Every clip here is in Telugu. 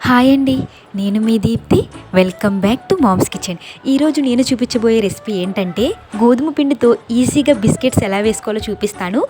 హాయ్ అండి, నేను మీ Deepthi. Welcome back to mom's kitchen. ఈరోజు నేను చూపించబోయే రెసిపీ ఏంటంటే గోధుమ పిండితో ఈజీగా బిస్కెట్స్ ఎలా వేసుకోవాలో చూపిస్తాను.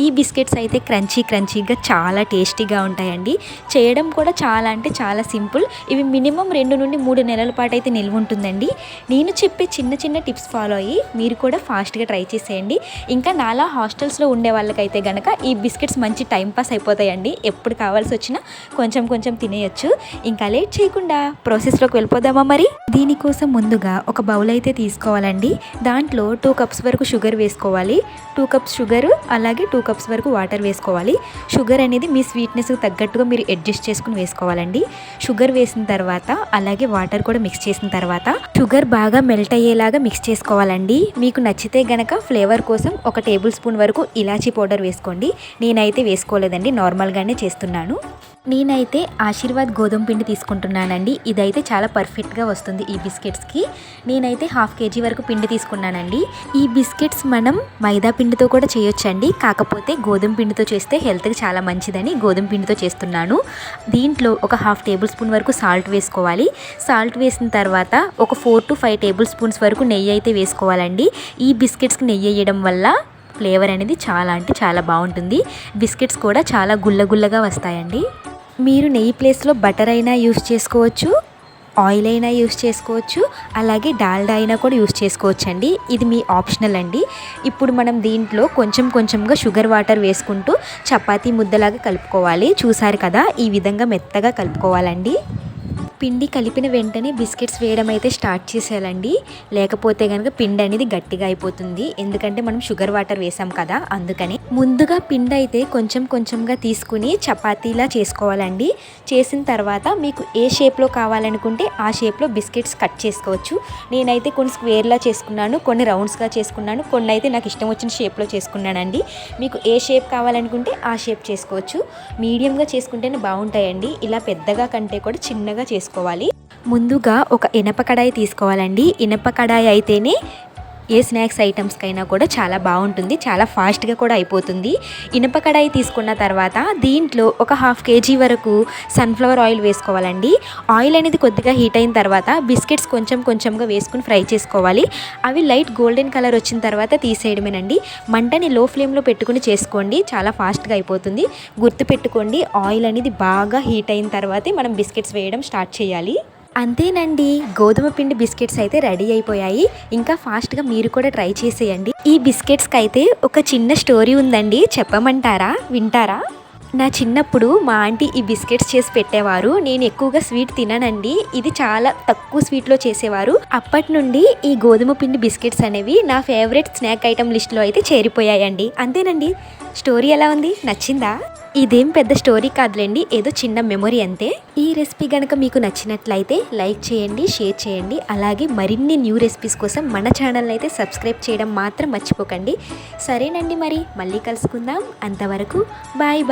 ఈ బిస్కెట్స్ అయితే క్రంచీగా చాలా టేస్టీగా ఉంటాయండి. చేయడం కూడా చాలా అంటే చాలా సింపుల్. ఇవి మినిమం 2 నుండి 3 నెలల పాటు అయితే నిల్వ ఉంటుందండి. నేను చెప్పే చిన్న టిప్స్ ఫాలో అయ్యి మీరు కూడా ఫాస్ట్గా ట్రై చేసేయండి. ఇంకా నాలా హాస్టల్స్లో ఉండే వాళ్ళకైతే కనుక ఈ బిస్కెట్స్ మంచి టైంపాస్ అయిపోతాయండి. ఎప్పుడు కావాల్సి వచ్చినా కొంచెం తినేయచ్చు. ఇంకా లేట్ చేయకుండా ప్రాసెస్లోకి వెళ్ళిపోదామా మరి. దీనికోసం ముందుగా ఒక బౌల్ అయితే తీసుకోవాలండి. దాంట్లో 2 కప్స్ వరకు షుగర్ వేసుకోవాలి. 2 కప్స్ షుగర్ అలాగే 2 కప్స్ వరకు వాటర్ వేసుకోవాలి. షుగర్ అనేది మీ స్వీట్నెస్కి తగ్గట్టుగా మీరు అడ్జస్ట్ చేసుకుని వేసుకోవాలండి. షుగర్ వేసిన తర్వాత అలాగే వాటర్ కూడా మిక్స్ చేసిన తర్వాత షుగర్ బాగా మెల్ట్ అయ్యేలాగా మిక్స్ చేసుకోవాలండి. మీకు నచ్చితే గనక ఫ్లేవర్ కోసం 1 టేబుల్ స్పూన్ వరకు ఇలాచీ పౌడర్ వేసుకోండి. నేనైతే వేసుకోలేదండి, నార్మల్గానే చేస్తున్నాను. నేనైతే ఆశీర్వాద్ గోధుమ పిండి తీసుకుంటున్నానండి. ఇదైతే చాలా పర్ఫెక్ట్గా వస్తుంది ఈ బిస్కెట్స్కి. నేనైతే 1/2 kg వరకు పిండి తీసుకున్నానండి. ఈ బిస్కెట్స్ మనం మైదా పిండితో కూడా చేయొచ్చండి. కాకపోతే గోధుమ పిండితో చేస్తే హెల్త్కి చాలా మంచిదని గోధుమ పిండితో చేస్తున్నాను. దీంట్లో ఒక 1/2 టేబుల్ స్పూన్ వరకు సాల్ట్ వేసుకోవాలి. సాల్ట్ వేసిన తర్వాత ఒక 4 to 5 టేబుల్ స్పూన్స్ వరకు నెయ్యి అయితే వేసుకోవాలండి. ఈ బిస్కెట్స్కి నెయ్యి వేయడం వల్ల ఫ్లేవర్ అనేది చాలా అంటే చాలా బాగుంటుంది. బిస్కెట్స్ కూడా చాలా గుల్లగా వస్తాయండి. మీరు నెయ్యి ప్లేస్లో బటర్ అయినా యూస్ చేసుకోవచ్చు, ఆయిల్ అయినా యూస్ చేసుకోవచ్చు, అలాగే డాల్డా అయినా కూడా యూస్ చేసుకోవచ్చు అండి. ఇది మీ ఆప్షనల్ అండి. ఇప్పుడు మనం దీంట్లో కొంచెంగా షుగర్ వాటర్ వేసుకుంటూ చపాతీ ముద్దలాగా కలుపుకోవాలి. చూసారు కదా, ఈ విధంగా మెత్తగా కలుపుకోవాలండి. పిండి కలిపిన వెంటనే బిస్కెట్స్ వేయడం అయితే స్టార్ట్ చేసేయాలండి. లేకపోతే కనుక పిండి అనేది గట్టిగా అయిపోతుంది. ఎందుకంటే మనం షుగర్ వాటర్ వేసాం కదా, అందుకని ముందుగా పిండి అయితే కొంచెంగా తీసుకుని చపాతీలా చేసుకోవాలండి. చేసిన తర్వాత మీకు ఏ షేప్లో కావాలనుకుంటే ఆ షేప్లో బిస్కెట్స్ కట్ చేసుకోవచ్చు. నేనైతే కొన్ని స్క్వేర్లా చేసుకున్నాను, కొన్ని రౌండ్స్గా చేసుకున్నాను, కొన్ని అయితే నాకు ఇష్టం వచ్చిన షేప్లో చేసుకున్నానండి. మీకు ఏ షేప్ కావాలనుకుంటే ఆ షేప్ చేసుకోవచ్చు. మీడియంగా చేసుకుంటేనే బాగుంటాయండి. ఇలా పెద్దగా కంటే కూడా చిన్నగా చేసుకోవాలి. ముందుగా ఒక ఇనప కడాయి తీసుకోవాలండి. ఇనప కడాయి అయితేనే ఏ స్నాక్స్ ఐటమ్స్కైనా కూడా చాలా బాగుంటుంది, చాలా ఫాస్ట్గా కూడా అయిపోతుంది. ఇనప కడాయి తీసుకున్న తర్వాత దీంట్లో ఒక 1/2 kg వరకు సన్ఫ్లవర్ ఆయిల్ వేసుకోవాలండి. ఆయిల్ అనేది కొద్దిగా హీట్ అయిన తర్వాత బిస్కెట్స్ కొంచెంగా వేసుకుని ఫ్రై చేసుకోవాలి. అవి లైట్ గోల్డెన్ కలర్ వచ్చిన తర్వాత తీసేయడమేనండి. మంటని లో ఫ్లేమ్లో పెట్టుకుని చేసుకోండి, చాలా ఫాస్ట్గా అయిపోతుంది. గుర్తుపెట్టుకోండి, ఆయిల్ అనేది బాగా హీట్ అయిన తర్వాతే మనం బిస్కెట్స్ వేయడం స్టార్ట్ చేయాలి. అంతేనండి, గోధుమ పిండి బిస్కెట్స్ అయితే రెడీ అయిపోయాయి. ఇంకా ఫాస్ట్గా మీరు కూడా ట్రై చేసేయండి. ఈ బిస్కెట్స్కి అయితే ఒక చిన్న స్టోరీ ఉందండి, చెప్పమంటారా, వింటారా? నా చిన్నప్పుడు మా ఆంటీ ఈ బిస్కెట్స్ చేసి పెట్టేవారు. నేను ఎక్కువగా స్వీట్ తిననండి, ఇది చాలా తక్కువ స్వీట్లో చేసేవారు. అప్పటి నుండి ఈ గోధుమ పిండి బిస్కెట్స్ అనేవి నా ఫేవరెట్ స్నాక్ ఐటమ్ లిస్ట్లో అయితే చేరిపోయాయండి. అంతేనండి, స్టోరీ ఎలా ఉంది, నచ్చిందా? ఇదేం పెద్ద స్టోరీ కాదులేండి, ఏదో చిన్న మెమొరీ అంతే. ఈ రెసిపీ కనుక మీకు నచ్చినట్లయితే లైక్ చేయండి, షేర్ చేయండి. అలాగే మరిన్ని న్యూ రెసిపీస్ కోసం మన ఛానల్ అయితే సబ్స్క్రైబ్ చేయడం మాత్రం మర్చిపోకండి. సరేనండి, మరి మళ్ళీ కలుసుకుందాం. అంతవరకు బాయ్.